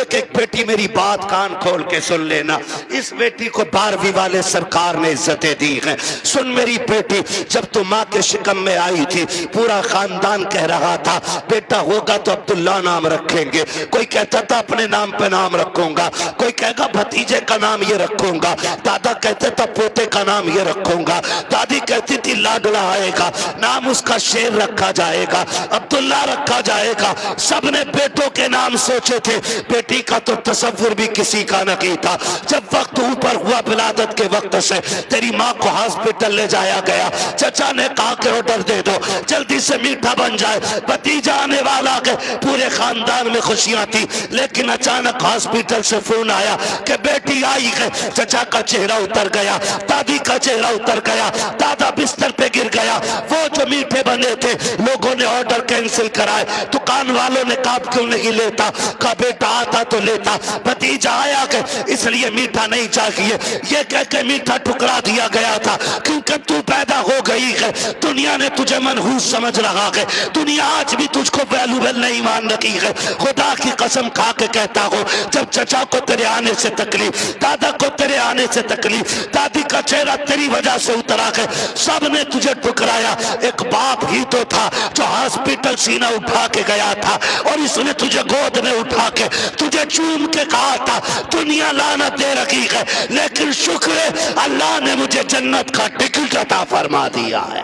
एक एक बेटी मेरी बात कान खोल के सुन लेना। इस बेटी को 12वीं वाले सरकार ने इज्जतें दी हैं। सुन मेरी बेटी, जब तू माँ के शिकम में आई थी पूरा खानदान कह रहा था बेटा होगा तो अब्दुल्ला नाम रखेंगे। कोई कहता था अपने नाम पे नाम रखूंगा, कोई कहेगा भतीजे का नाम ये रखूंगा, दादा कहते था पोते का नाम ये रखूंगा, दादी कहती थी लाडला आएगा नाम उसका शेर रखा जाएगा, अब्दुल्ला रखा जाएगा। सबने बेटों के नाम सोचे थे, बेटी का तो तसव्वुर भी किसी का नहीं था। जब वक्त ऊपर हुआ विलादत के वक्त से तेरी माँ को हॉस्पिटल ले जाया गया, चचा ने कहा कि ऑर्डर दे दो जल्दी से मीठा बन जाए, भतीजा आने वाला के पूरे खानदान में खुशियां थी। लेकिन अचानक हॉस्पिटल से फोन आया कि बेटी आई है। चचा का चेहरा उतर गया, दादी का चेहरा उतर गया, दादा बिस्तर पे गिर गया। वो जो मीठे बने थे लोगों ने ऑर्डर कैंसिल कराए, दुकान वालों ने कहा क्यों नहीं लेता, कहा बेटा आता तो लेता, भतीजा आया के इसलिए मीठा नहीं चाहिए, ये कह के मीठा ठुकरा दिया गया था। क्योंकि तू पैदा हो गई है, दुनिया ने तुझे मनहूस समझ रहा है, दुनिया आज भी तुझको वैल्यूबल नहीं मान रही है। खुदा की कसम खा के कहता हूँ, जब चचा को तेरे आने से तकलीफ, दादा को तेरे आने से तकलीफ, दादी का चेहरा तेरी वजह से उतरा है, सब ने तुझे ठुकराया। एक बाप ही तो था जो हॉस्पिटल सीना उठा के गया था और इसने तुझे गोद में उठा के तुझे चूम के कहा था दुनिया लानत दे रखी है, लेकिन शुक्र है अल्लाह ने मुझे जन्नत का टिकट अता फरमा दिया है।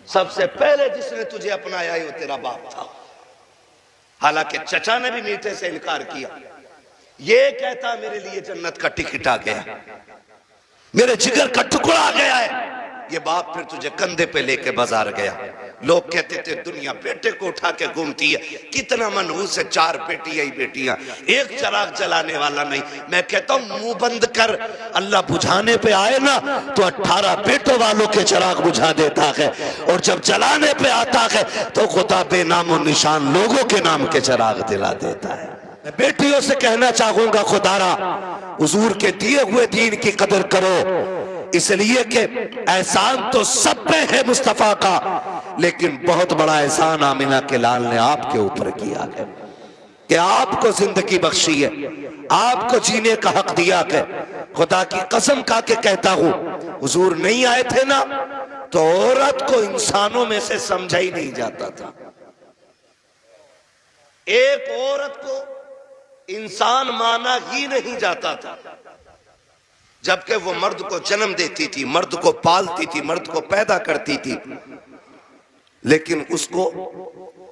सबसे पहले जिसने तुझे अपनाया वो तेरा बाप था। हालांकि चचा ने भी मीठे से इनकार किया, ये कहता मेरे लिए जन्नत का टिकट आ गया, मेरे जिगर का टुकड़ा आ गया है। ये बाप फिर तुझे कंधे पे लेके बाजार गया। लोग कहते थे दुनिया बेटे को उठा के घूमती है, कितना मनहूस है, 4 बेटी ही बेटियां, एक चराग जलाने वाला नहीं। मैं कहता हूं मुंह बंद कर, अल्लाह बुझाने पे आए ना तो 18 बेटों वालों के चराग बुझा देता है, और जब जलाने पे आता है तो खुदा बेनामो निशान लोगों के नाम के चराग दिला देता है। मैं बेटियों से कहना चाहूंगा, खुदारा हुजूर के दिए हुए दीन की कदर करो, इसलिए कि एहसान तो सब पे है मुस्तफा का, लेकिन बहुत बड़ा एहसान आमिना के लाल ने आपके ऊपर किया है कि आपको जिंदगी बख्शी है, आपको जीने का हक दिया है। खुदा की कसम खा के कहता हूं, हुजूर नहीं आए थे ना तो औरत को इंसानों में से समझा ही नहीं जाता था। एक औरत को इंसान माना ही नहीं जाता था, जबकि वो मर्द को जन्म देती थी, मर्द को पालती थी, मर्द को पैदा करती थी, लेकिन उसको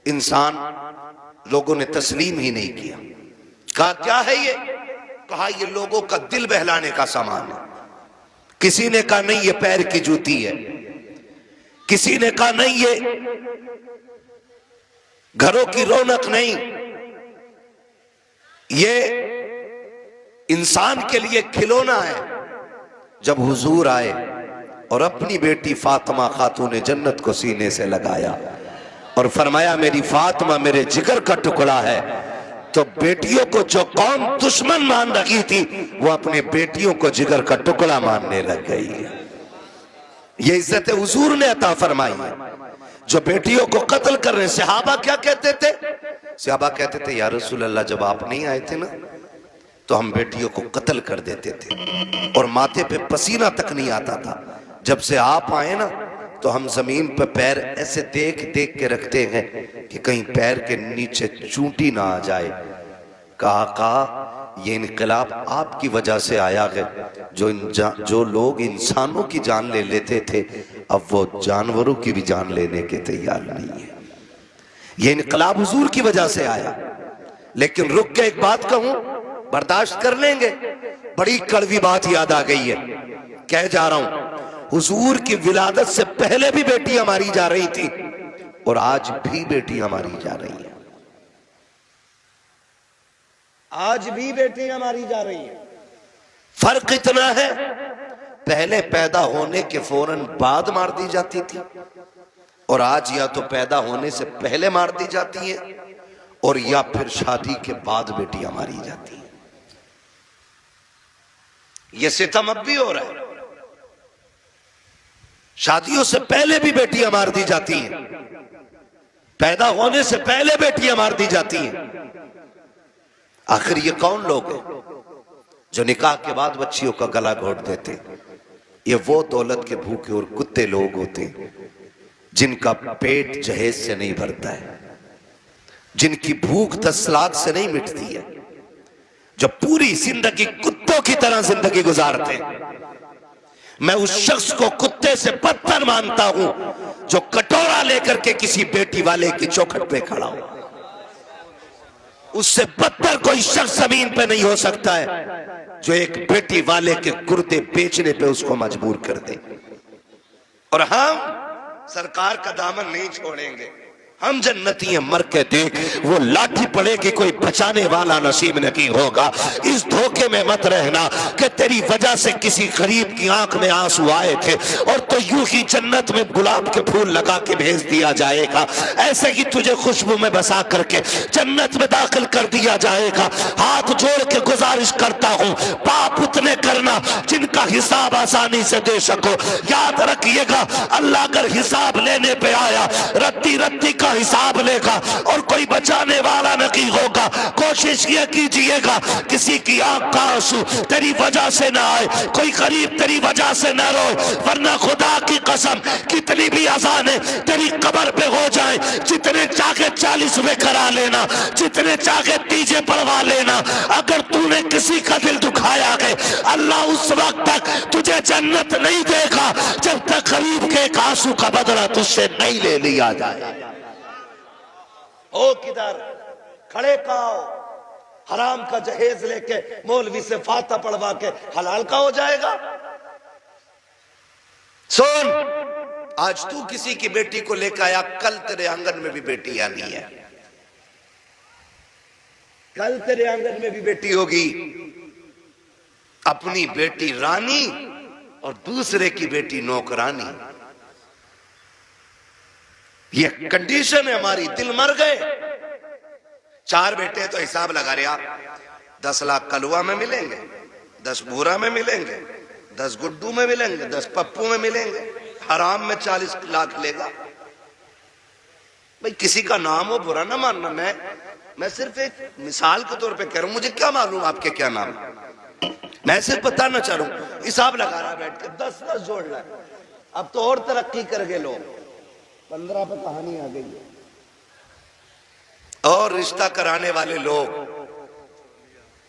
इंसान लोगों ने तस्लीम ही नहीं किया। कहा क्या है ये? कहा ये लोगों का दिल बहलाने का सामान है। किसी ने कहा नहीं ये पैर की जूती है, किसी ने कहा नहीं ये घरों की रौनक नहीं, ये इंसान के लिए खिलौना है। जब हुजूर आए और अपनी बेटी फातिमा खातून जन्नत को सीने से लगाया और फरमाया मेरी फातिमा मेरे जिगर का टुकड़ा है, तो बेटियों को जो कौम दुश्मन मान रही थी वो अपने बेटियों को जिगर का टुकड़ा मानने लग गई है। ये इज्जत हुजूर ने अता फरमाई है। जो बेटियों को कत्ल कर रहे, सहाबा क्या कहते थे? सहाबा कहते थे या रसूल अल्लाह जब आप नहीं आए थे ना तो हम बेटियों को कत्ल कर देते थे और माथे पे पसीना तक नहीं आता था। जब से आप आए ना तो हम जमीन पर पैर ऐसे देख देख के रखते हैं कि कहीं पैर के नीचे चूंटी ना आ जाए। कहा ये इनकलाब आपकी वजह से आया है। जो लोग इंसानों की जान ले लेते थे अब वो जानवरों की भी जान लेने के तैयार नहीं है। ये इनकलाब हुजूर की वजह से आया। लेकिन रुक के एक बात कहूं, बर्दाश्त कर लेंगे, बड़ी कड़वी बात याद आ गई है, कह जा रहा हूं। हुजूर की विलादत से पहले भी बेटियां मारी जा रही थी और आज भी बेटियां मारी जा रही है, आज भी बेटियां मारी जा रही है। फर्क इतना है, पहले पैदा होने के फौरन बाद मार दी जाती थी और आज या तो पैदा होने से पहले मार दी जाती है और या फिर शादी के बाद बेटियां मारी जाती हैं। यह सितम अब भी हो रहा है। शादियों से पहले भी बेटियां मार दी जाती हैं। पैदा होने से पहले बेटियां मार दी जाती हैं। आखिर ये कौन लोग हैं जो निकाह के बाद बच्चियों का गला घोट देते हैं? ये वो दौलत के भूखे और कुत्ते लोग होते हैं जिनका पेट जहेज से नहीं भरता है, जिनकी भूख 10 लाख से नहीं मिटती है, जो पूरी जिंदगी कुत्तों की तरह जिंदगी गुजारते हैं। मैं उस शख्स को कुत्ते से बदतर मानता हूं जो कटोरा लेकर के किसी बेटी वाले की चौखट पे खड़ा हो। उससे बदतर कोई शख्स जमीन पे नहीं हो सकता है जो एक बेटी वाले के गुर्दे बेचने पे उसको मजबूर कर दे। और हम सरकार का दामन नहीं छोड़ेंगे। हम जन्नती हैं, मर के देख, वो लाठी पड़ेगी कोई बचाने वाला नसीब नहीं होगा। इस धोखे में मत रहना कि तेरी वजह से किसी गरीब की आंख में आंसू आए थे और तो यूं ही जन्नत में गुलाब के फूल लगा के भेज दिया जाएगा, ऐसे ही तुझे खुशबू में बसा करके जन्नत में दाखिल कर दिया जाएगा। हाथ जोड़ के गुजारिश करता हूं, पाप उतने करना जिनका हिसाब आसानी से दे सको। याद रखिएगा, अल्लाह अगर हिसाब लेने पे आया, रत्ती रत्ती का हिसाब लेगा और कोई बचाने वाला नहीं होगा। कोशिश ये कीजिएगा किसी की आंख का आंसू तेरी वजह से ना आए, कोई गरीब तेरी वजह से ना रोए, वरना खुदा की कसम कितनी भी अजानें तेरी कब्र पे हो जाए, जितने चाहे 40 में करा लेना, जितने चाहे तीजे पढ़वा लेना, अगर तूने किसी का दिल दुखाया है, अल्लाह उस वक्त तक तुझे जन्नत नहीं देगा जब तक गरीब के एक आंसू का बदला तुझसे नहीं ले लिया जाए। ओ किधर खड़े खाओ, हराम का जहेज लेके मौलवी से फाता पढ़वा के हलाल का हो जाएगा। सुन, आज तू किसी की बेटी को लेकर आया, कल तेरे आंगन में भी बेटी आनी है, कल तेरे आंगन में भी बेटी होगी। अपनी बेटी रानी और दूसरे की बेटी नौकरानी, ये कंडीशन है हमारी। दिल मर गए। 4 बेटे तो हिसाब लगा रहा, 10 लाख कलुआ में मिलेंगे, 10 बूरा में मिलेंगे, 10 गुड्डू में मिलेंगे, 10 पप्पू में मिलेंगे, हराम में 40 लाख लेगा। भाई किसी का नाम हो बुरा ना मानना, मैं सिर्फ एक मिसाल के तौर पे कह रहा हूं। मुझे क्या मालूम आपके क्या नाम, मैं सिर्फ बताना चाह रहा हूं। हिसाब लगा रहा बैठ के 10-10 जोड़ रहा है। अब तो और तरक्की कर गए लोग, 15 पे कहानी आ गई। और रिश्ता कराने वाले लोग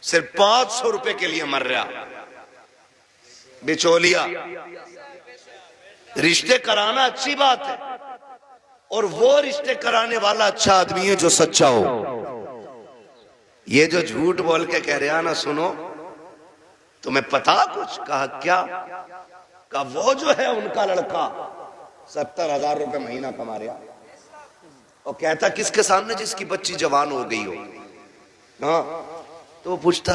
सिर्फ 500 रुपए के लिए मर रहा। बिचौलिया, रिश्ते कराना अच्छी बात है, और वो रिश्ते कराने वाला अच्छा आदमी है जो सच्चा हो। ये जो झूठ बोल के कह रहा ना, सुनो तुम्हें पता कुछ कहा क्या, का वो जो है उनका लड़का 70,000 रुपए महीना कमा रहा, और कहता किसके सामने, जिसकी बच्ची जवान हो गई हो। हाँ, तो वो पूछता,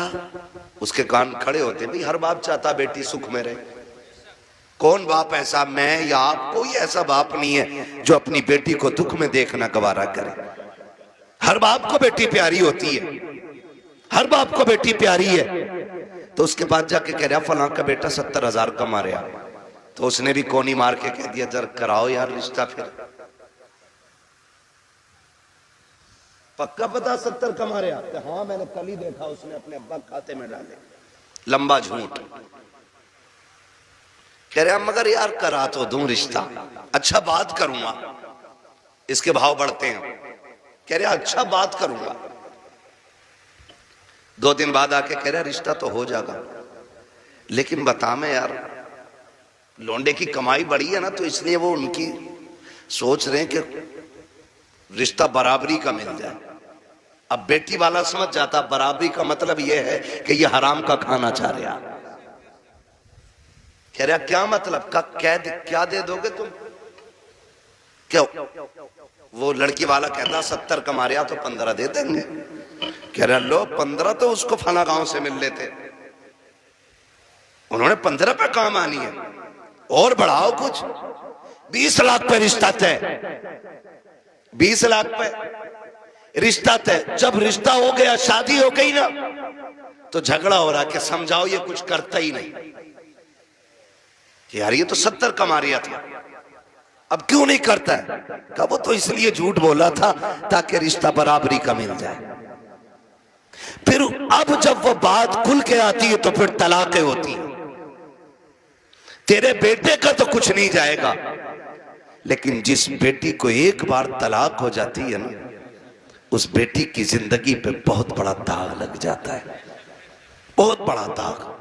उसके कान खड़े होते, भाई हर बाप चाहता बेटी सुख में रहे। कौन बाप ऐसा, मैं या आप? कोई ऐसा बाप नहीं है जो अपनी बेटी को दुख में देखना गवारा करे। हर बाप को बेटी प्यारी होती है, हर बाप को बेटी प्यारी है। तो उसके बाद जाके कह रहा फलां का बेटा 70,000 कमा रहा, तो उसने भी कोनी मार के कह दिया जरा कराओ यार रिश्ता। फिर पक्का पता 70 कमा रहा? हाँ मैंने कल ही देखा, उसने अपने अब्बा खाते में डाले। लंबा झूठ। कह रहा मगर यार करा तो दूं रिश्ता, अच्छा बात करूंगा। इसके भाव बढ़ते हैं। कह रहा अच्छा बात करूंगा। 2 दिन बाद आके कह रहा रिश्ता तो हो जाएगा, लेकिन बता मैं यार लौंडे की कमाई बढ़ी है ना, तो इसलिए वो उनकी सोच रहे हैं कि रिश्ता बराबरी का मिल जाए। अब बेटी वाला समझ जाता बराबरी का मतलब यह है कि ये हराम का खाना चाह रहा। कह रहा क्या मतलब का, क्या दे दोगे तुम? क्यों? वो लड़की वाला कहता 70 कमा रहा तो 15 दे देंगे। कह रहा लो 15 तो उसको फला गांव से मिल लेते, उन्होंने 15 पे काम आनी है, और बढ़ाओ कुछ। 20 लाख पे रिश्ता तय, 20 लाख पे रिश्ता तय। जब रिश्ता हो गया, शादी हो गई ना, तो झगड़ा हो रहा कि समझाओ ये कुछ करता ही नहीं कि यार ये तो 70 कमा रहा था। अब क्यों नहीं करता है? कहा वो तो इसलिए झूठ बोला था ताकि रिश्ता बराबरी का मिल जाए। फिर अब जब वो बात खुल के आती है तो फिर तलाकें होती हैं। तेरे बेटे का तो कुछ नहीं जाएगा, लेकिन जिस बेटी को एक बार तलाक हो जाती है ना, उस बेटी की जिंदगी पे बहुत बड़ा दाग लग जाता है, बहुत बड़ा दाग।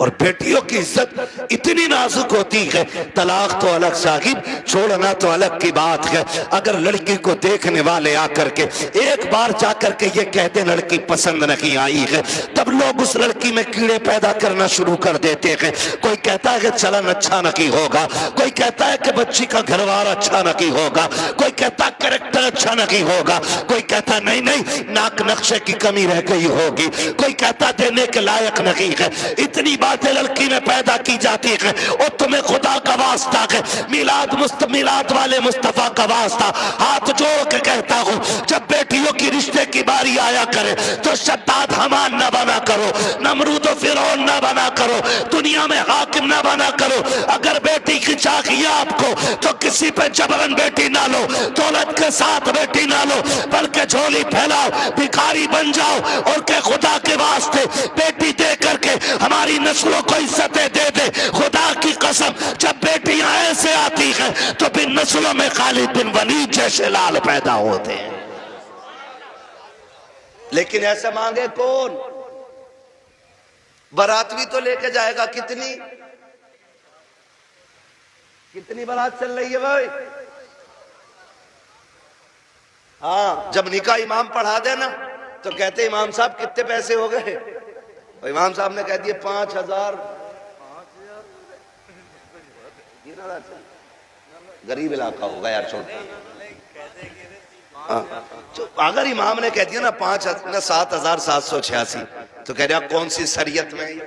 और बेटियों की इज्जत इतनी नाजुक होती है, तलाक तो अलग साहिब, छोड़ना तो अलग की बात है। अगर लड़की को देखने वाले आकर के एक बार जाकर के ये कहते लड़की पसंद नहीं आई है, तब लोग उस लड़की में कीड़े पैदा करना शुरू कर देते हैं। कोई कहता है कि चलन अच्छा नहीं होगा, कोई कहता है कि बच्ची का घरवार अच्छा नहीं होगा, कोई कहता कैरेक्टर अच्छा नहीं होगा, कोई कहता नहीं नहीं नाक नक्शे की कमी रह गई होगी, कोई कहता देने के लायक नहीं है। इतनी बातें लड़की में पैदा की जाती है। और तुम्हें खुदा का वास्ता है, मिलाद वाले मुस्तफा का वास्ता हाथ जोड़ के कहता हूं, जब बेटियों की रिश्ते की बारी आया करे तो शद्दाद हमान न बना करो, नमरूद फिरौन न बना करो, दुनिया में हाकिम न बना करो। अगर बेटी की चाहिए आपको तो किसी पे जबरन बेटी ना लो, दौलत के साथ बेटी ना लो, बल्कि झोली फैलाओ, भिखारी बन जाओ और के खुदा के वास्ते बेटी दे करके हमारी नस्लों को इज्जतें दे दे। खुदा की कसम, जब बेटियां ऐसे आती हैं तो फिर नस्लों में खालिद बिन वलीद जैसे लाल पैदा होते हैं। लेकिन ऐसे मांगे कौन? बारात भी तो लेके जाएगा। कितनी बारात चल रही है भाई? हाँ, जब निकाह इमाम पढ़ा देना तो कहते इमाम साहब कितने पैसे हो गए? इमाम साहब ने कह दिए 5,000। गरीब इलाका होगा यार, छोड़। अगर इमाम ने कह दिया ना 7,786, तो कह रहा कौन सी शरीयत में?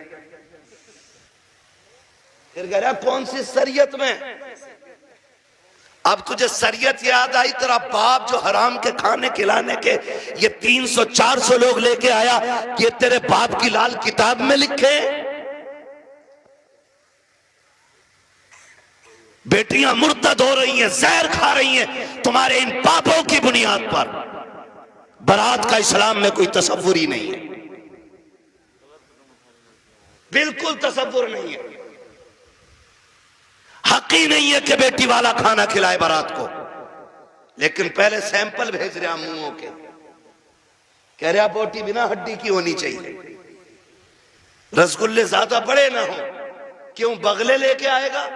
फिर कह रहा कौन सी शरीयत में? अब तुझे शरीयत याद आई, तेरा बाप जो हराम के खाने खिलाने के ये 300-400 लोग लेके आया, ये तेरे बाप की लाल किताब में लिखे? बेटियां मुर्तद हो रही हैं, जहर खा रही हैं तुम्हारे इन पापों की बुनियाद पर। बारात का इस्लाम में कोई तसव्वुर ही नहीं है, बिल्कुल तसव्वुर नहीं है। हक ही नहीं है कि बेटी वाला खाना खिलाए बारात को। लेकिन पहले सैंपल भेज रहा मुंहों के, कह रहा बोटी बिना हड्डी की होनी चाहिए, रसगुल्ले ज्यादा बड़े ना हो। क्यों? बगले लेके आएगा।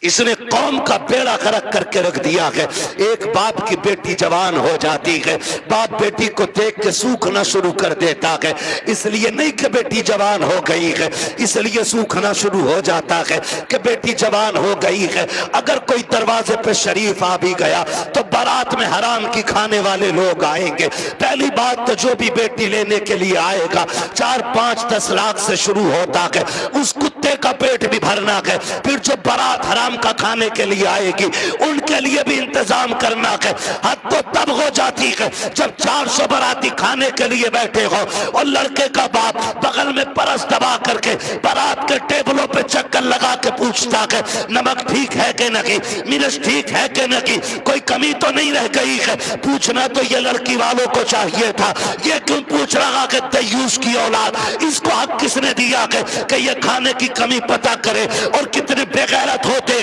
इसने कौम का बेड़ा गर्क करके रख दिया है। एक बाप की बेटी जवान हो जाती है, बाप बेटी को देख के सूखना शुरू कर देता है। इसलिए नहीं कि बेटी जवान हो गई है, इसलिए सूखना शुरू हो जाता है कि बेटी जवान हो गई है। अगर कोई दरवाजे पे शरीफ आ भी गया तो बारात में हराम की खाने वाले लोग आएंगे। पहली बात तो जो भी बेटी लेने के लिए आएगा 4-5-10 लाख से शुरू होता है, उस कुत्ते का पेट भी भरना है। फिर जो बारात हराम का खाने के लिए आएगी उनके लिए भी इंतजाम करना है। हद तो तब हो जाती है जब 400 बाराती खाने के लिए बैठे हो और लड़के का बाप बगल में परस दबा करके बारात के टेबलों पे चक्कर लगा के पूछता है नमक ठीक है कि नहीं, मिर्च ठीक है कि नहीं, कोई कमी तो नहीं रह गई है। पूछना तो ये लड़की वालों को चाहिए था, ये क्यों पूछ रहा है दयूस की औलाद? इसको हक किसने दिया है कि ये खाने की कमी पता करे? और कितने बेगैरत होते हैं,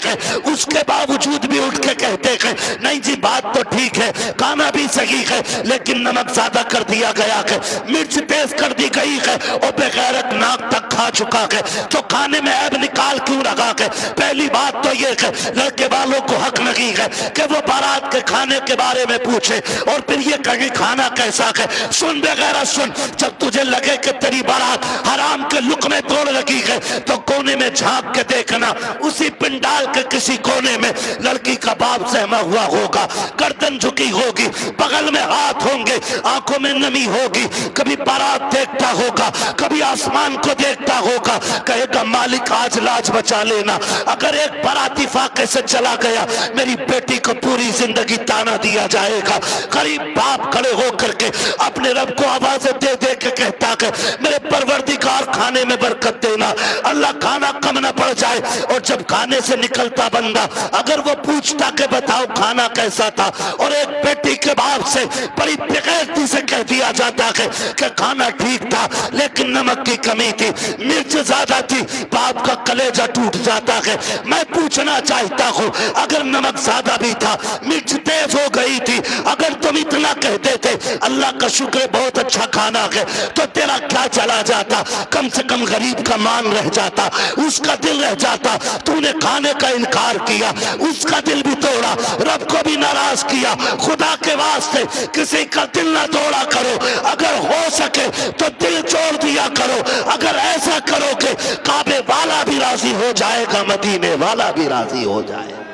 उसके बावजूद भी उठ के कहते हैं नहीं जी बात तो ठीक है, खाना भी सही है, लेकिन नमक ज्यादा कर दिया गया है, मिर्च तेज कर दी गई है और बेगैरत नाक तक खा चुका है, तो खाने में ऐब निकाल क्यों रखा है? पहली बात तो ये है लड़के वालों को हक नहीं है कि वो बारात के खाने के बारे में पूछे और फिर ये कहे खाना कैसा है। सुन बेगैरत सुन, जब तुझे लगे कि तेरी बारात हराम के लुक में तोड़ रखी है तो कोने में झांक के देखना, उसी पिंडाल के किसी कोने में लड़की का बाप सहमा हुआ होगा, गर्दन झुकी होगी, बगल में हाथ होंगे, आंखों में नमी होगी, कभी बारात देखता होगा, कभी आसमान को देखता होगा, कहेगा मालिक आज लाज बचा लेना। अगर एक बाराती फाके से चला गया, मेरी बेटी को पूरी जिंदगी ताना दिया जाएगा। गरीब बाप खड़े होकर के अपने रब को आवाजें दे दे के कहता कि मेरे परवरदिगार खाने में बरकत देना, अल्लाह खाना कम न पड़ जाए। और जब खाने से निकलता बंदा अगर वो पूछता कि बताओ खाना कैसा था, और एक बेटी के बाप से बड़ी बेगैरती से कह दिया जाता है कि खाना ठीक था लेकिन नमक की कमी थी, मिर्च ज्यादा थी, बाप का कलेजा टूट जाता है। मैं पूछना चाहता हूँ, अगर नमक ज्यादा भी था, मिर्च तेज हो गई थी, अगर तुम इतना कहते थे अल्लाह का शुक्र बहुत अच्छा खाना है, तो तेरा क्या चला जाता? कम से कम गरीब का मान रह जाता, उसका दिल रह जाता। तूने खाने का इनकार किया, उसका दिल भी तोड़ा, रब को भी नाराज किया। खुदा के वास्ते किसी का दिल ना तोड़ा करो, अगर हो सके तो दिल तोड़ दिया करो। अगर ऐसा करोगे काबे वाला भी राजी हो जाएगा, मदीने वाला भी राजी हो जाएगा।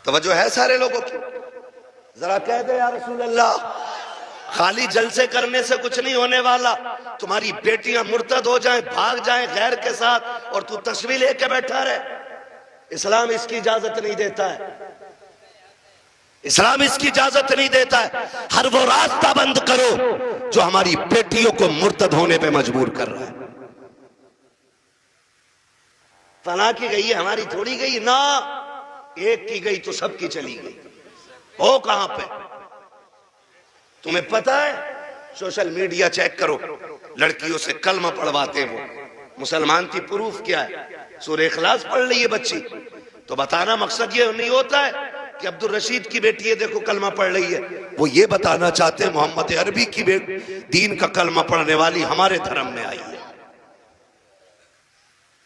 तवज्जो है सारे लोगों की? जरा कह दे या रसूल अल्लाह। खाली जलसे करने से कुछ नहीं होने वाला। तुम्हारी बेटियां मुर्तद हो जाएं, भाग जाएं गैर के साथ, और तू तस्वीर लेके बैठा रहे। इस्लाम इसकी इजाजत नहीं देता है, इस्लाम इसकी इजाजत नहीं देता है। हर वो रास्ता बंद करो जो हमारी बेटियों को मुर्तद होने पे मजबूर कर रहा है। फला की गई है, हमारी थोड़ी गई ना, एक की गई तो सबकी चली गई। हो कहां पे? तुम्हें पता है, सोशल मीडिया चेक करो, लड़कियों से कलमा पढ़वाते वो मुसलमान थी, प्रूफ क्या है? सूरह इखलास पढ़ ली है बच्ची, तो बताना मकसद ये नहीं होता है कि अब्दुल रशीद की बेटी है देखो कलमा पढ़ रही है। वो ये बताना चाहते हैं मोहम्मद अरबी की दीन का कलमा पढ़ने वाली हमारे धर्म में आई है।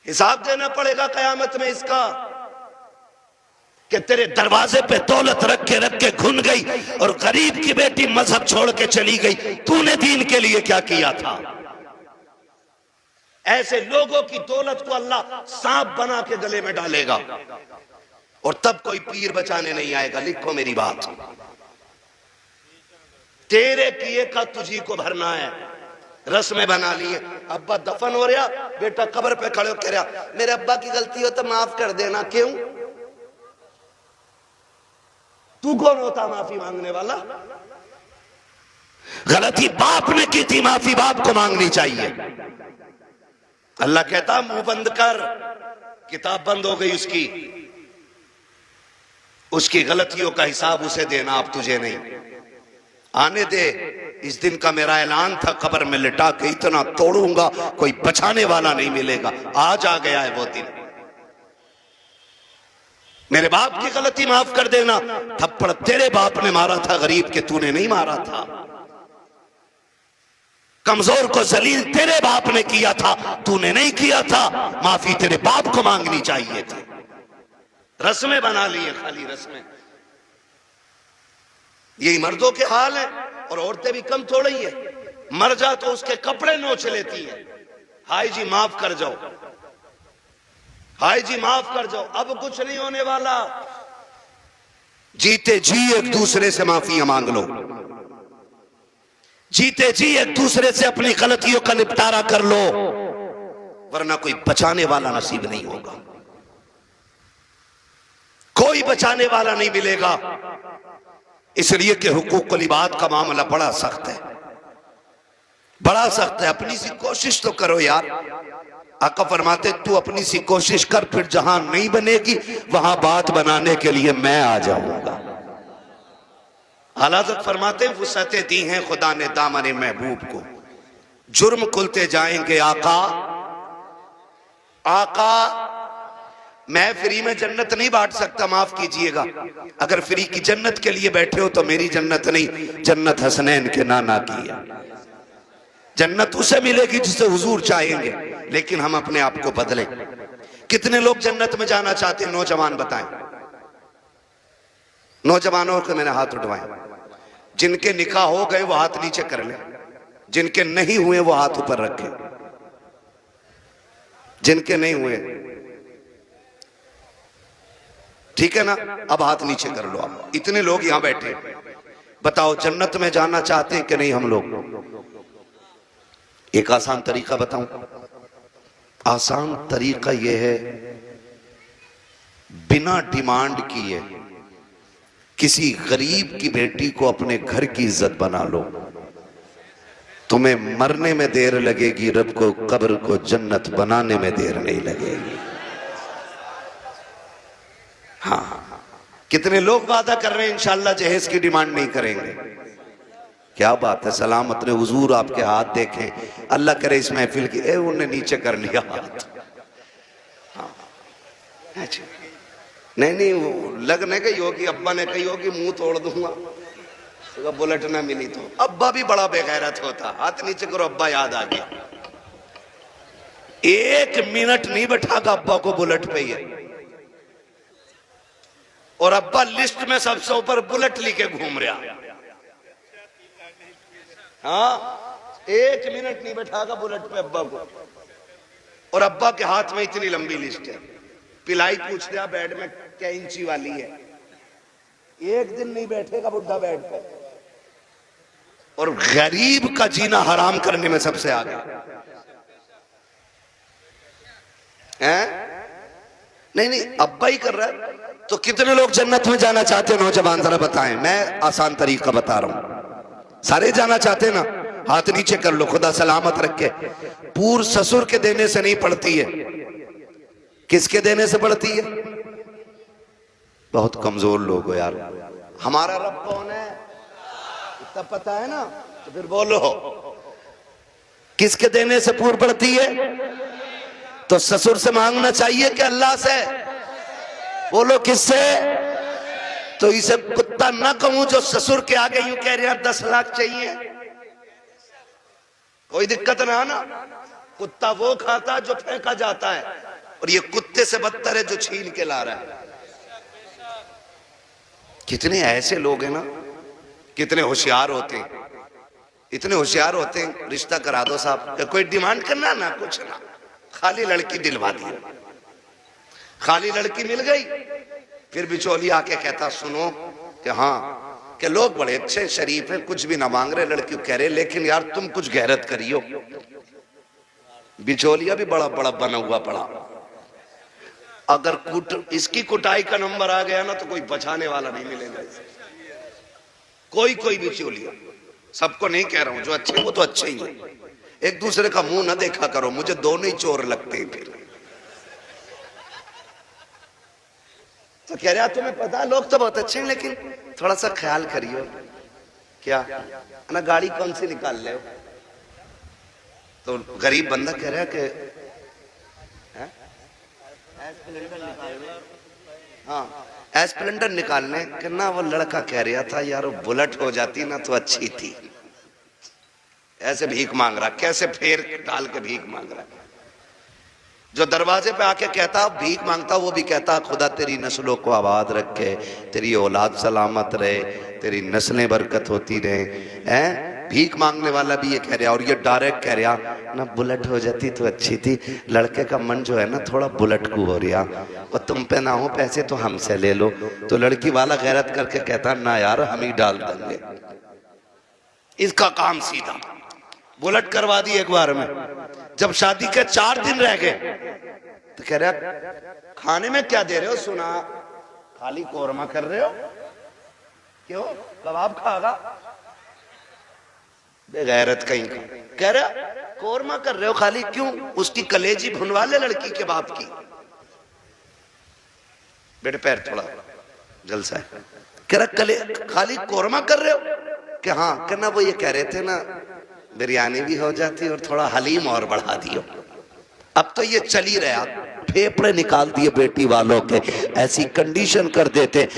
हिसाब देना पड़ेगा कयामत में इसका, कि तेरे दरवाजे पे दौलत रख के घुन गई और गरीब की बेटी मजहब छोड़ के चली गई, तूने दीन के लिए क्या किया था? ऐसे लोगों की दौलत को अल्लाह सांप बना के गले में डालेगा, और तब कोई पीर बचाने नहीं आएगा। लिखो मेरी बात, तेरे किए का तुझी को भरना है। रस्में बना लिए, अब्बा दफन हो रहा, बेटा कब्र पे खड़े हो कह रहा मेरे अब्बा की गलती हो तो माफ कर देना। क्यों? तू कौन होता माफी मांगने वाला? गलती बाप ने की थी, माफी बाप को मांगनी चाहिए। अल्लाह कहता मुंह बंद कर, किताब बंद हो गई उसकी, उसकी गलतियों का हिसाब उसे देना, अब तुझे नहीं। आने दे, इस दिन का मेरा ऐलान था, कब्र में लिटा के इतना तोड़ूंगा कोई बचाने वाला नहीं मिलेगा। आज आ गया है वो दिन। मेरे बाप की गलती माफ कर देना, थप्पड़ तेरे बाप ने मारा था गरीब के, तूने नहीं मारा था। कमजोर को जलील तेरे बाप ने किया था, तूने नहीं किया था। माफी तेरे बाप को मांगनी चाहिए थी। रस्में बना ली है, खाली रस्में। यही मर्दों के हाल है, और औरतें भी कम थोड़ी है। मर जा तो उसके कपड़े नोच लेती है, हाय जी माफ कर जाओ, हाय जी माफ कर जाओ। अब कुछ नहीं होने वाला, जीते जी एक दूसरे से माफियां मांग लो, जीते जी एक दूसरे से अपनी गलतियों का निपटारा कर लो, वरना कोई बचाने वाला नसीब नहीं होगा, कोई बचाने वाला नहीं मिलेगा। इसलिए कि हुकूकुल इबाद का मामला बड़ा सख्त है, बड़ा सख्त है। अपनी सी कोशिश तो करो यार। आका फरमाते तू अपनी सी कोशिश कर, फिर जहां नहीं बनेगी वहां बात बनाने के लिए मैं आ जाऊंगा। आला हज़रत फरमाते वुसअतें दी हैं खुदा ने दामन महबूब को, जुर्म खुलते जाएंगे आका। आका मैं फ्री में जन्नत नहीं बांट सकता, माफ कीजिएगा। अगर फ्री की जन्नत के लिए बैठे हो तो मेरी जन्नत नहीं, जन्नत हसनैन के नाना की है। जन्नत उसे मिलेगी जिसे हुजूर चाहेंगे, लेकिन हम अपने आप को बदलें। कितने लोग जन्नत में जाना चाहते हैं? नौजवान बताएं। नौजवानों को मैंने हाथ उठवाए, जिनके निकाह हो गए वो हाथ नीचे कर ले, जिनके नहीं हुए वो हाथ ऊपर रखे, जिनके नहीं हुए ठीक है ना, अब हाथ नीचे कर लो। आप इतने लोग यहां बैठे, बताओ जन्नत में जाना चाहते हैं कि नहीं हम लोग? एक आसान तरीका बताऊं, आसान तरीका यह है, बिना डिमांड किए किसी गरीब की बेटी को अपने घर की इज्जत बना लो। तुम्हें मरने में देर लगेगी, रब को कब्र को जन्नत बनाने में देर नहीं लगेगी। हाँ, कितने लोग वादा कर रहे हैं इंशाल्लाह जहेज की डिमांड नहीं करेंगे। क्या बात है, सलामत ने हुजूर आपके हाथ देखें, अल्लाह करे इस महफिल की। उन्होंने नीचे कर लिया हाथ। हाँ, नहीं वो लगने गई होगी, अब्बा ने कही होगी मुंह तोड़ दूंगा तो बुलेट ना मिली तो। अब्बा भी बड़ा बेगैरत होता, हाथ नीचे करो, अब्बा याद आ गया। 1 मिनट नहीं बैठागा अब्बा को बुलेट पे ही, और अब्बा लिस्ट में सबसे ऊपर बुलेट लेके घूम रहा। हाँ, 1 मिनट नहीं बैठागा बुलेट पे अब्बा को, और अब्बा के हाथ में इतनी लंबी लिस्ट है। पिलाई पूछ दिया बेड में क्या इंची वाली है, 1 दिन नहीं बैठेगा बुढ़ा बेड पे। और गरीब का जीना हराम करने में सबसे आगे हैं? नहीं अब्बा ही कर रहा है। तो कितने लोग जन्नत में जाना चाहते हैं नौजवान, जरा बताएं। मैं आसान तरीका बता रहा हूं, सारे जाना चाहते हैं ना? हाथ नीचे कर लो, खुदा सलामत रखे। पूर्व ससुर के देने से नहीं पड़ती है, किसके देने से पड़ती है? बहुत कमजोर लोग हो यार। हमारा रब कौन है इतना पता है ना, तो फिर बोलो किसके देने से पूर्व पड़ती है? तो ससुर से मांगना चाहिए कि अल्लाह से? बोलो किससे? तो इसे कुत्ता ना कहूं जो ससुर के आगे यूं कह रहे हैं 10 लाख चाहिए, कोई दिक्कत ना ना। कुत्ता वो खाता जो फेंका जाता है, और ये कुत्ते से बदतर है जो छीन के ला रहा है। कितने ऐसे लोग हैं ना, कितने होशियार होते हैं, इतने होशियार होते हैं। रिश्ता करा दो साहब, कोई डिमांड करना ना, कुछ ना, खाली लड़की दिलवा दी। खाली लड़की मिल गई, फिर बिचौली आके कहता सुनो कि हाँ कि लोग बड़े अच्छे शरीफ हैं, कुछ भी ना मांग रहे, लड़की कह रहे लेकिन यार तुम कुछ गैरत करियो। बिचौलिया भी बड़ा बड़ा बना हुआ पड़ा। अगर इसकी कुटाई का नंबर आ गया ना तो कोई बचाने वाला नहीं मिलेगा। कोई बिचौलिया, सबको नहीं कह रहा हूं, जो अच्छे वो तो अच्छे ही है। एक दूसरे का मुंह ना देखा करो, मुझे दोनों ही चोर लगते हैं। फिर तो कह रहा तुम्हें पता है लोग तो बहुत अच्छे हैं, लेकिन थोड़ा सा ख्याल करियो। क्या ना, गाड़ी कौन सी निकाल ले? तो गरीब बंदा कह रहा है कि हाँ एस्प्लेंडर निकालने के ना। वो लड़का कह रहा था यार वो बुलेट हो जाती ना तो अच्छी थी। ऐसे भीख मांग रहा, कैसे फेर डाल के भीख मांग रहा। जो दरवाजे पे आके कहता भीख मांगता, वो भी कहता खुदा तेरी नस्लों को आबाद रखे, तेरी औलाद सलामत रहे, तेरी नस्लें बरकत होती रहे। हैं भीख मांगने वाला भी ये कह रहा, और ये डायरेक्ट कह रहा ना बुलेट हो जाती तो अच्छी थी। लड़के का मन जो है ना थोड़ा बुलेट को हो रहा, और तुम पे ना हो पैसे तो हमसे ले लो। तो लड़की वाला गैरत करके कहता ना यार हम ही डाल देंगे। इसका काम सीधा बुलेट करवा दी एक बार में। जब शादी के 4 दिन रह गए तो कह रहा खाने में क्या दे रहे हो? सुना खाली कोरमा कर रहे हो, क्यों कबाब खागा? बेगैरत कहीं का कह रहा कोरमा कर रहे हो खाली, क्यों? उसकी कलेजी भुनवा ले लड़की के बाप की। बेटे पैर थोड़ा जलसा है। कह रहा खाली कोरमा कर रहे हो? कि हाँ कहना, वो ये कह रहे थे ना बिरयानी भी हो जाती और थोड़ा हलीम और बढ़ा दियो। अब तो ये चल ही रहा, फेफड़े निकाल दिए बेटी वालों के, ऐसी कंडीशन कर देते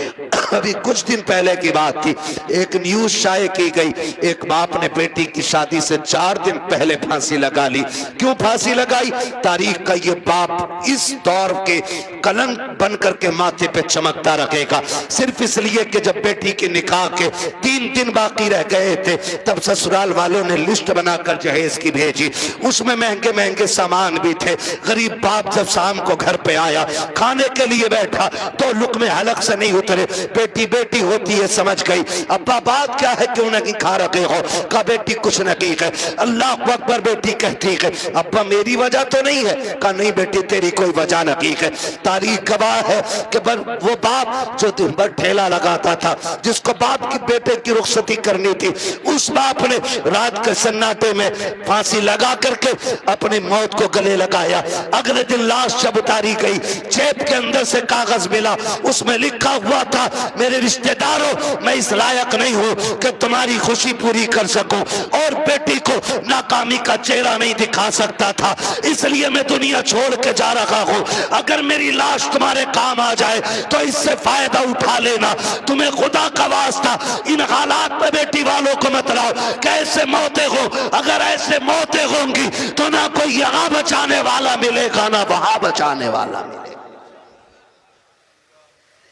अभी कुछ दिन पहले की बात थी, एक न्यूज शाये की गई, एक बाप ने बेटी की शादी से 4 दिन पहले फांसी लगा ली। क्यों फांसी लगाई? तारीख का ये बाप इस दौर के कलंक बन करके माथे पे चमकता रखेगा, सिर्फ इसलिए कि जब बेटी के निकाह के 3 दिन बाकी रह गए थे तब ससुराल वालों ने लिस्ट बनाकर जहेज की भेजी, उसमें महंगे महंगे सामान भी थे। गरीब बाप जब शाम को घर पे आया, खाने के लिए बैठा तो लुक़्मे हलक से नहीं उतरे। बेटी बेटी होती है समझ गई, अब्बा बात क्या है, क्यों नहीं खा रखे हो? कहा बेटी कुछ नहीं है। अल्लाह अकबर, बेटी कहती है अब्बा मेरी वजह तो नहीं है? कहा नहीं बेटी तेरी कोई वजह नहीं है। तारीख गवाह है कि वो बाप जो दिन भर ठेला लगाता था, जिसको बाप की बेटे की रुखसती करनी थी, उस बाप ने रात के सन्नाटे में फांसी लगा करके अपनी मौत को गले लगाया। अगले दिन लाश जब उतारी गई, जेब के अंदर से कागज मिला, उसमें लिखा हुआ था मेरे रिश्तेदारों, मैं इस लायक नहीं हूं कि तुम्हारी खुशी पूरी कर सकूं और बेटी को नाकामी का चेहरा नहीं दिखा सकता था, इसलिए मैं दुनिया छोड़ के जा रहा हूं। अगर मेरी लाश तुम्हारे काम आ जाए तो इससे फायदा उठा लेना। तुम्हें खुदा का वास्ता इन हालात में बेटी वालों को मत लाओ। कैसे मौतें हो, अगर ऐसे मौतें होंगी तो ना कोई यहां बचाने वाला मिलेगा ना वहां बचाने वाला मिलेगा।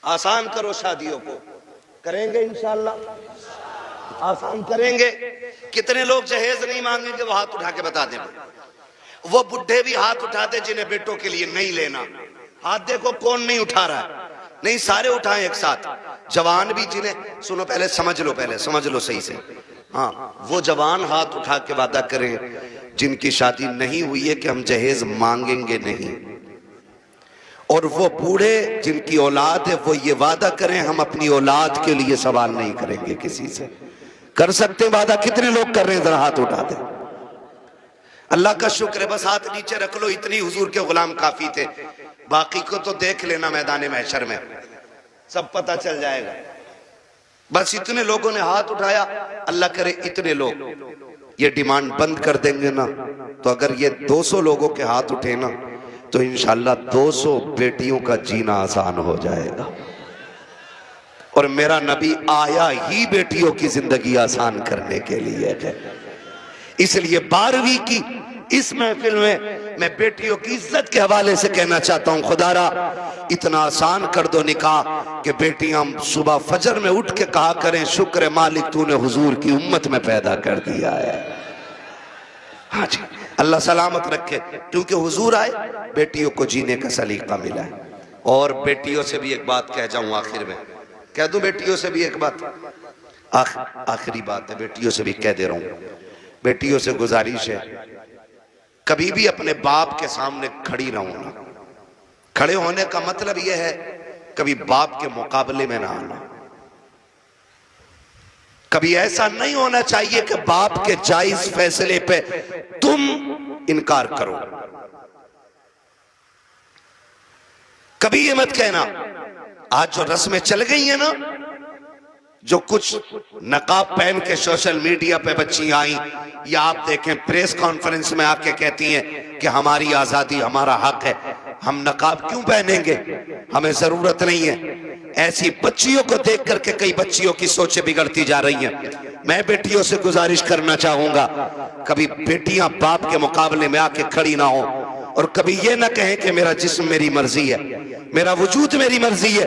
आसान करो शादियों को, करेंगे इंशाअल्लाह, आसान करेंगे। कितने लोग जहेज नहीं मांगेंगे वो हाथ उठा के बता दें। वो बुढ़े भी हाथ उठाते जिन्हें बेटों के लिए नहीं लेना। हाथ देखो कौन नहीं उठा रहा है, नहीं सारे उठाएं एक साथ। जवान भी जिन्हें, सुनो पहले समझ लो, पहले समझ लो सही से। हाँ, वो जवान हाथ उठा के वादा करें जिनकी शादी नहीं हुई है कि हम जहेज मांगेंगे नहीं। और वो बूढ़े जिनकी औलाद है वो ये वादा करें हम अपनी औलाद के लिए सवाल नहीं करेंगे किसी से। कर सकते वादा? कितने लोग कर रहे हैं? जरा हाथ उठा दे। अल्लाह का शुक्र है, बस हाथ नीचे रख लो, इतनी हुजूर के गुलाम काफी थे। बाकी को तो देख लेना मैदान महशर में, सब पता चल जाएगा। बस इतने लोगों ने हाथ उठाया, अल्लाह करे इतने लोग ये डिमांड बंद कर देंगे ना, तो अगर ये 200 लोगों के हाथ उठे ना तो इंशाल्लाह 200 बेटियों का जीना आसान हो जाएगा। और मेरा नबी आया ही बेटियों की जिंदगी आसान करने के लिए है। इसलिए 12वीं की इस महफिल में मैं बेटियों की इज्जत के हवाले से कहना चाहता हूं, खुदारा इतना आसान कर दो निकाह कि बेटियां सुबह फजर में उठ के कहा करें शुक्र मालिक तूने हुजूर की उम्मत में पैदा कर दिया है। हाँ जी, अल्लाह सलामत रखे, क्योंकि हुजूर आए, बेटियों को जीने का सलीका मिला है। और बेटियों से भी एक बात कह जाऊं आखिर में, कह दूं बेटियों से भी एक बात, आखिरी बात है, बेटियों से भी कह दे रहा हूं। बेटियों से गुजारिश है, कभी भी अपने बाप के सामने खड़ी ना होना। खड़े होने का मतलब यह है कभी बाप के मुकाबले में ना आना। कभी ऐसा नहीं होना चाहिए कि बाप के जायज फैसले पे तुम इनकार करो। कभी ये मत कहना, आज जो रस्में चल गई है ना, जो कुछ नकाब पहन के सोशल मीडिया पे बच्चियां आई, या आप देखें प्रेस कॉन्फ्रेंस में आके कहती हैं कि हमारी आजादी हमारा हक है, हम नकाब क्यों पहनेंगे, हमें जरूरत नहीं है। ऐसी बच्चियों को देख करके कई बच्चियों की सोचें बिगड़ती जा रही हैं। मैं बेटियों से गुजारिश करना चाहूंगा, कभी बेटियां बाप के मुकाबले में आके खड़ी ना हो, और कभी ये ना कहें कि मेरा जिस्म मेरी मर्जी है, मेरा वजूद मेरी मर्जी है।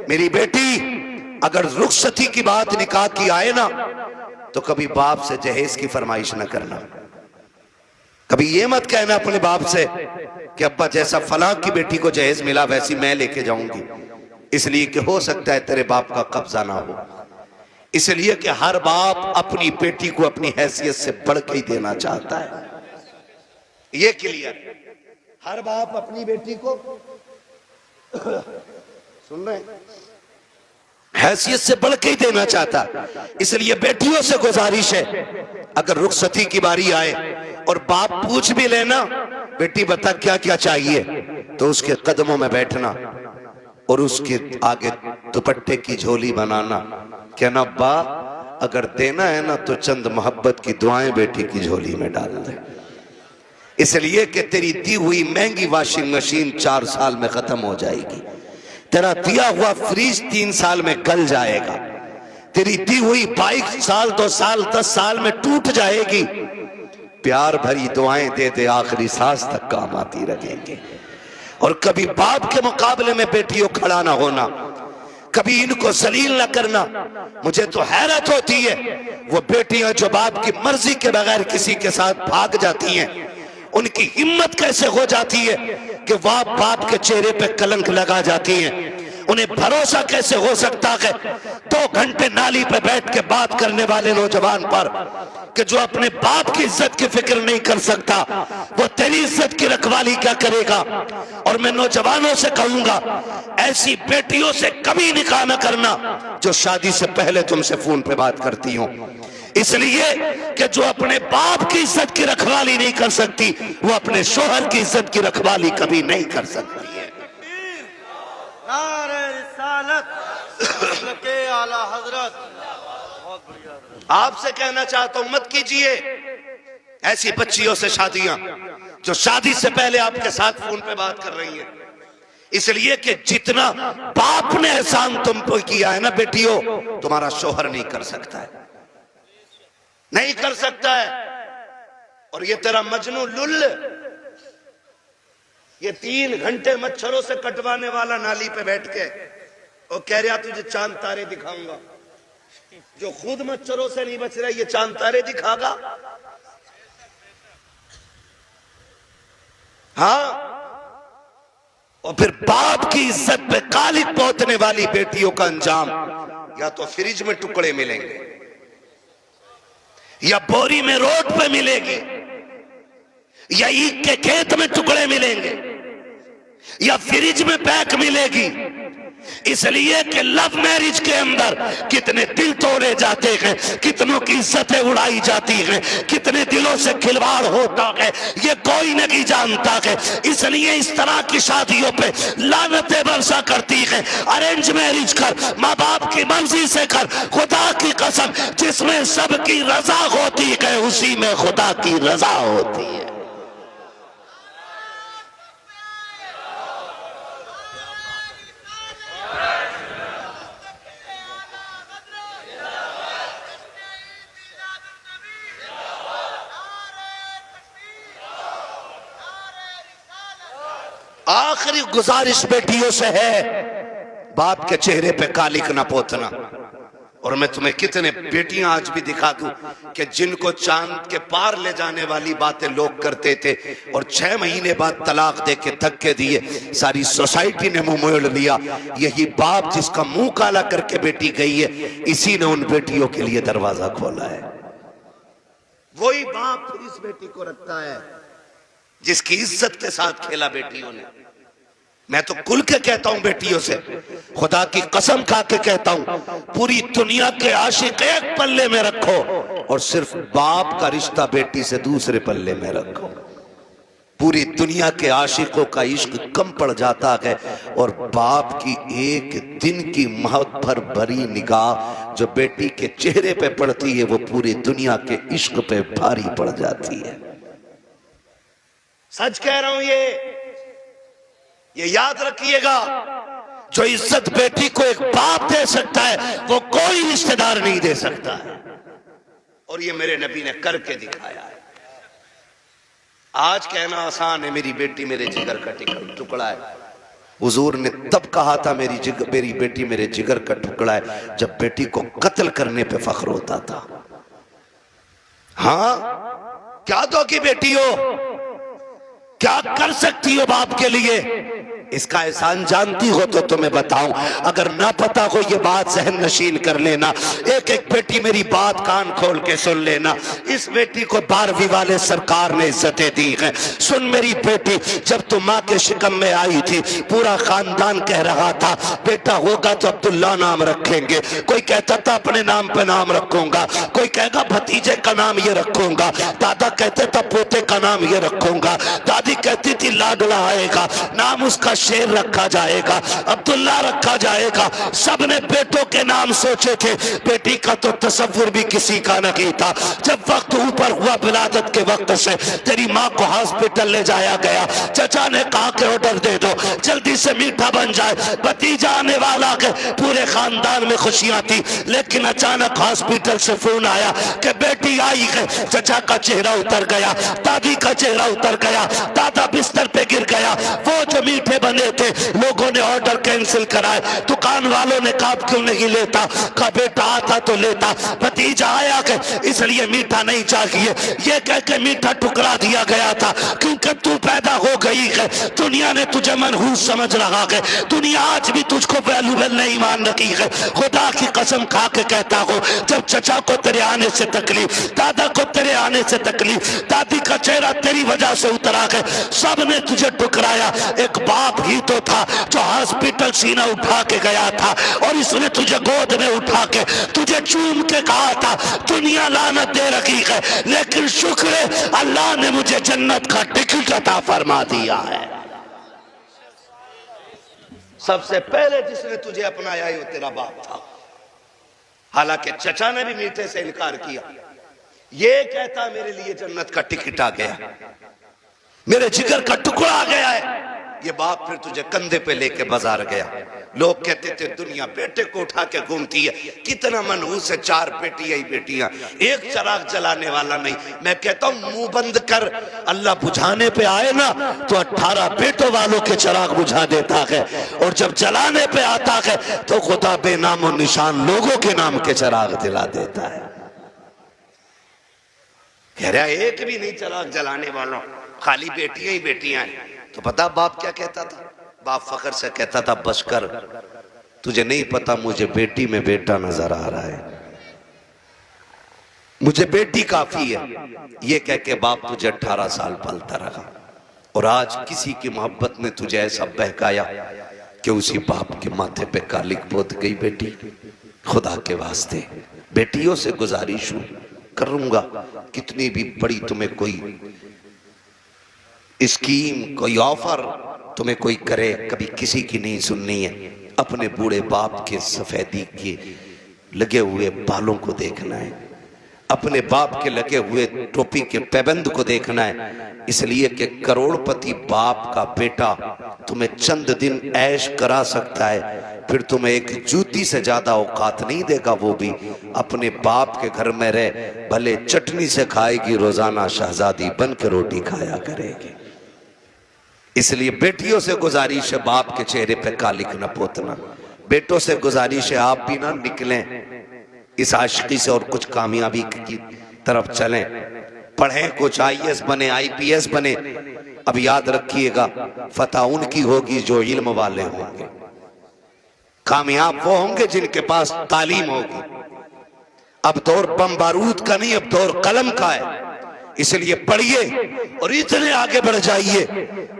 मेरी बेटी अगर रुखसती की बात निकाह की आए ना, तो कभी बाप से जहेज की फरमाइश ना करना। कभी ये मत कहना अपने बाप से कि अब्बा जैसा फलां की बेटी को जहेज मिला वैसी मैं लेके जाऊंगी, इसलिए कि हो सकता है तेरे बाप का कब्जा ना हो। इसलिए कि हर बाप अपनी बेटी को अपनी हैसियत से बढ़ के ही देना चाहता है। ये क्लियर, हर बाप अपनी बेटी को सुन रहे हैं, हैसियत से बढ़ के ही देना चाहता। इसलिए बेटियों से गुजारिश है, अगर रुखसती की बारी आए और बाप पूछ भी लेना बेटी बता क्या क्या चाहिए, तो उसके कदमों में बैठना और उसके आगे दुपट्टे की झोली बनाना, कहना अब्बा अगर देना है ना तो चंद मोहब्बत की दुआएं बेटी की झोली में डाल दे, इसलिए कि तेरी दी हुई महंगी वॉशिंग मशीन 4 साल में खत्म हो जाएगी, तेरा दिया हुआ फ्रिज 3 साल में गल जाएगा, तेरी दी हुई बाइक साल 2 साल 10 साल में टूट जाएगी। प्यार भरी दुआएं दे दे, आखिरी सांस तक काम आती रहेंगे। और कभी बाप के मुकाबले में बेटियों खड़ा ना होना, कभी इनको जलील न करना। मुझे तो हैरत होती है वो बेटियां जो बाप की मर्जी के बगैर किसी के साथ भाग जाती हैं, उनकी हिम्मत कैसे हो जाती है कि वह बाप के चेहरे पे कलंक लगा जाती हैं। उन्हें भरोसा कैसे हो सकता है 2 घंटे नाली पे बैठ के बात करने वाले नौजवान पर कि जो अपने बाप की इज्जत की फिक्र नहीं कर सकता, वो तेरी इज्जत की रखवाली क्या करेगा। और मैं नौजवानों से कहूंगा, ऐसी बेटियों से कभी निकाह न करना जो शादी से पहले तुमसे फोन पे बात करती हो, इसलिए कि जो अपने बाप की इज्जत की रखवाली नहीं कर सकती, वो अपने शोहर की इज्जत की रखवाली कभी नहीं कर सकती है। नारे रिसालत के आला हजरत। बहुत बढ़िया। आपसे कहना चाहता हूं, मत कीजिए ऐसी बच्चियों से शादियां जो शादी से पहले आपके साथ फोन पे बात कर रही हैं, इसलिए कि जितना बाप ने एहसान तुम पे किया है ना बेटियों, तुम्हारा शोहर नहीं कर सकता है, नहीं कर सकता है। और ये तेरा मजनू लुल्ल, ये 3 घंटे मच्छरों से कटवाने वाला नाली पे बैठ के और कह रहा तुझे चांद तारे दिखाऊंगा, जो खुद मच्छरों से नहीं बच रहा ये चांद तारे दिखागा। हाँ, और फिर बाप की इज्जत पे कालिक पोतने वाली बेटियों का अंजाम या तो फ्रिज में टुकड़े मिलेंगे, या बोरी में रोड पे मिलेगी, या ईख के खेत में टुकड़े मिलेंगे, या फ्रिज में पैक मिलेगी। इसलिए कि लव मैरिज के अंदर कितने दिल तोड़े जाते हैं, कितनों की इज्जतें उड़ाई जाती हैं, कितने दिलों से खिलवाड़ होता है, ये कोई नहीं जानता है। इसलिए इस तरह की शादियों पे लानतें बरसा करती है। अरेंज मैरिज कर, माँ बाप की मर्जी से कर, खुदा की कसम जिसमें सबकी रजा होती है उसी में खुदा की रजा होती है। आखिरी गुजारिश बेटियों से है, बाप के चेहरे पे कालिक ना पोतना। और मैं तुम्हें कितने बेटियां आज भी दिखा दूं कि जिनको चांद के पार ले जाने वाली बातें लोग करते थे और 6 महीने बाद तलाक दे के धक्के दिए, सारी सोसाइटी ने मुंह मोड़ लिया। यही बाप जिसका मुंह काला करके बेटी गई है, इसी ने उन बेटियों के लिए दरवाजा खोला है। वही बाप फिर इस बेटी को रखता है जिसकी इज्जत के साथ खेला बेटियों ने। मैं तो खुल के कहता हूं बेटियों से, खुदा की कसम खा के कहता हूं, पूरी दुनिया के आशिक एक पल्ले में रखो और सिर्फ बाप का रिश्ता बेटी से दूसरे पल्ले में रखो। पूरी दुनिया के आशिकों का इश्क कम पड़ जाता है और बाप की एक दिन की महत्व भर भरी निगाह जो बेटी के चेहरे पे पड़ती है, वो पूरी दुनिया के इश्क पे भारी पड़ जाती है। सच कह रहा हूं, ये याद रखिएगा, जो इज्जत बेटी को एक बाप दे सकता है वो कोई रिश्तेदार नहीं दे सकता है। और ये मेरे नबी ने करके दिखाया है। आज कहना आसान है, मेरी बेटी मेरे जिगर का टुकड़ा है। हुजूर ने तब कहा था मेरी बेटी मेरे जिगर का टुकड़ा है, जब बेटी को कत्ल करने पे फख्र होता था। हाँ, क्या दोगी बेटी हो, क्या कर सकती हो बाप के लिए, इसका एहसान जानती हो तो तुम्हें बताऊं। अगर ना पता हो ये बात जहन नशीन कर लेना। एक एक बेटी मेरी बात कान खोल के सुन लेना। इस बेटी को 12वीं वाले सरकार ने इज्जतें दी हैं। सुन मेरी बेटी, जब तू माँ के शिकम में आई थी, पूरा खानदान कह रहा था बेटा होगा तो अब्दुल्ला नाम रखेंगे। कोई कहता था अपने नाम पे नाम रखूंगा, कोई कहेगा भतीजे का नाम ये रखूंगा, दादा कहते था पोते का नाम ये रखूंगा, दादी कहती थी लाडला आएगा, नाम उसका का शेर रखा जाएगा, अब्दुल्ला रखा जाएगा। सबने बेटों के नाम सोचे थे, बेटी का तो तसव्वुर भी किसी का नहीं था। जब वक्त ऊपर हुआ विलादत के वक्त से, तेरी माँ को हॉस्पिटल ले जाया गया। चचा ने कहा कि ऑर्डर दे दो, जल्दी से मीठा बन जाए, भतीजा आने वाला है। पूरे खानदान में खुशियां थी, लेकिन अचानक हॉस्पिटल से फोन आया कि बेटी आई है। चचा का चेहरा उतर गया, दादी का चेहरा उतर गया, दादा बिस्तर पे गिर गया। वो जो मीठे बने थे, लोगों ने ऑर्डर कैंसिल कराए। दुकान वालों ने कहा क्यों नहीं लेता, कहा बेटा आता तो लेता, भतीजा आया कि इसलिए मीठा नहीं चाहिए। ये कह के मीठा टुकरा दिया गया था, क्योंकि तू पैदा हो गई है। दुनिया ने तुझे मनहूस समझ रहा है, दुनिया आज भी तुझको वैल्यूबल नहीं मान रही है। खुदा की कसम खा के कहता हूँ, जब चचा को तेरे आने से तकलीफ, दादा को तेरे आने से तकलीफ, दादी का चेहरा तेरी वजह से उतरा है, सब ने तुझे टुकराया। एक बाप ही तो था जो हॉस्पिटल सीना उठा के गया था, और इसने तुझे गोद में उठा के तुझे चूम के कहा था दुनिया लानत दे रखी है, लेकिन शुक्र है अल्लाह ने मुझे जन्नत का टिकट अता फरमा दिया है। सबसे पहले जिसने तुझे अपनाया वो तेरा बाप था। हालांकि चचा ने भी मीठे से इनकार किया। ये कहता मेरे लिए जन्नत का टिकट आ गया, मेरे जिगर का टुकड़ा आ गया है। ये बाप फिर तुझे कंधे पे लेके बाजार गया। लोग कहते थे दुनिया बेटे को उठा के घूमती है, कितना मनहूस है, 4 बेटियां ही बेटियां, एक चराग जलाने वाला नहीं। मैं कहता हूं मुंह बंद कर, अल्लाह बुझाने पे आए ना तो 18 बेटों वालों के चराग बुझा देता है, और जब जलाने पे आता है तो खुदा बेनामो निशान लोगों के नाम के चराग दिला देता है। कह रहा एक भी नहीं चराग जलाने वालों, खाली बेटियां ही बेटियां हैं। तो पता बाप क्या कहता था? बाप फखर से कहता था बस कर, तुझे नहीं पता मुझे बेटी में बेटा नजर आ रहा है, मुझे बेटी काफी है। ये कह के बाप तुझे 18 साल पालता रहा, और आज किसी की मोहब्बत ने तुझे ऐसा बहकाया कि उसी बाप के माथे पे कालिक पोत गई बेटी। खुदा के वास्ते बेटियों से गुजारिश करूंगा, कितनी भी बड़ी तुम्हें कोई स्कीम, कोई ऑफर तुम्हें कोई करे, कभी किसी की नहीं सुननी है। अपने बूढ़े बाप के सफेदी के लगे हुए बालों को देखना है, अपने बाप के लगे हुए टोपी के पैबंद को देखना है। इसलिए कि करोड़पति बाप का बेटा तुम्हें चंद दिन ऐश करा सकता है, फिर तुम्हें एक जूती से ज्यादा औकात नहीं देगा। वो भी अपने बाप के घर में रह, भले चटनी से खाएगी, रोजाना शहजादी बन के रोटी खाया करेगी। इसलिए बेटियों से गुजारिश है बाप के चेहरे पे कालिक न पोतना। बेटों से गुजारिश है आप भी ना निकलें इस आशिकी से और कुछ कामयाबी की तरफ चलें, पढ़ें, कुछ IAS बने, IPS बने। अब याद रखिएगा फतह उनकी होगी जो इल्म वाले होंगे, कामयाब वो होंगे जिनके पास तालीम होगी। अब दौर बम बारूद का नहीं, अब दौर कलम का है। इसलिए पढ़िए और इतने आगे बढ़ जाइए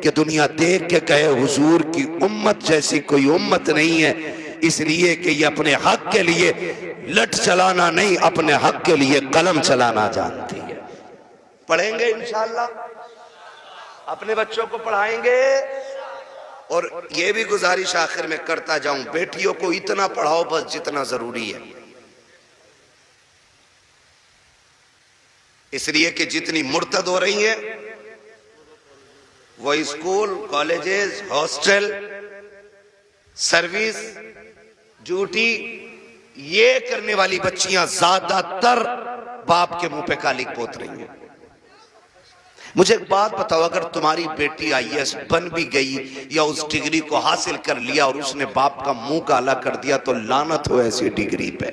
कि दुनिया देख के कहे हुजूर की उम्मत जैसी कोई उम्मत नहीं है। इसलिए कि ये अपने हक के लिए लठ चलाना नहीं, अपने हक के लिए कलम चलाना जानती है। पढ़ेंगे इंशाअल्लाह, अपने बच्चों को पढ़ाएंगे। और ये भी गुजारिश आखिर में करता जाऊं, बेटियों को इतना पढ़ाओ बस जितना जरूरी है। इसलिए कि जितनी मुर्तद हो रही हैं वो school, colleges, hostel, service, duty, ये करने वाली बच्चियां ज्यादातर बाप के मुंह पे कालिक पोत रही हैं। मुझे एक बात बताओ, अगर तुम्हारी बेटी IAS बन भी गई या उस डिग्री को हासिल कर लिया और उसने बाप का मुंह काला कर दिया, तो लानत हो ऐसी डिग्री पे।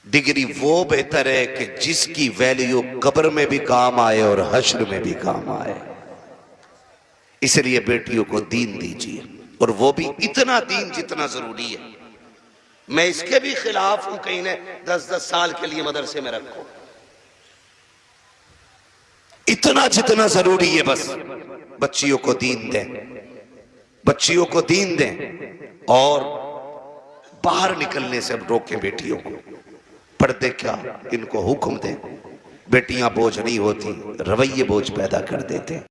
डिग्री वो बेहतर है कि जिसकी वैल्यू कब्र में भी काम आए और हश्र में भी काम आए। इसलिए बेटियों को दीन दीजिए, और वो भी इतना दीन जितना जरूरी है। मैं इसके भी खिलाफ हूं कहीं ने 10-10 साल के लिए मदरसे में रखो, इतना जितना जरूरी है। बस बच्चियों को दीन दें, बच्चियों को दीन दें, और बाहर निकलने से रोकें बेटियों को। पर्दे क्या, इनको हुक्म दें। बेटियां बोझ नहीं होती, रवैये बोझ पैदा कर देते।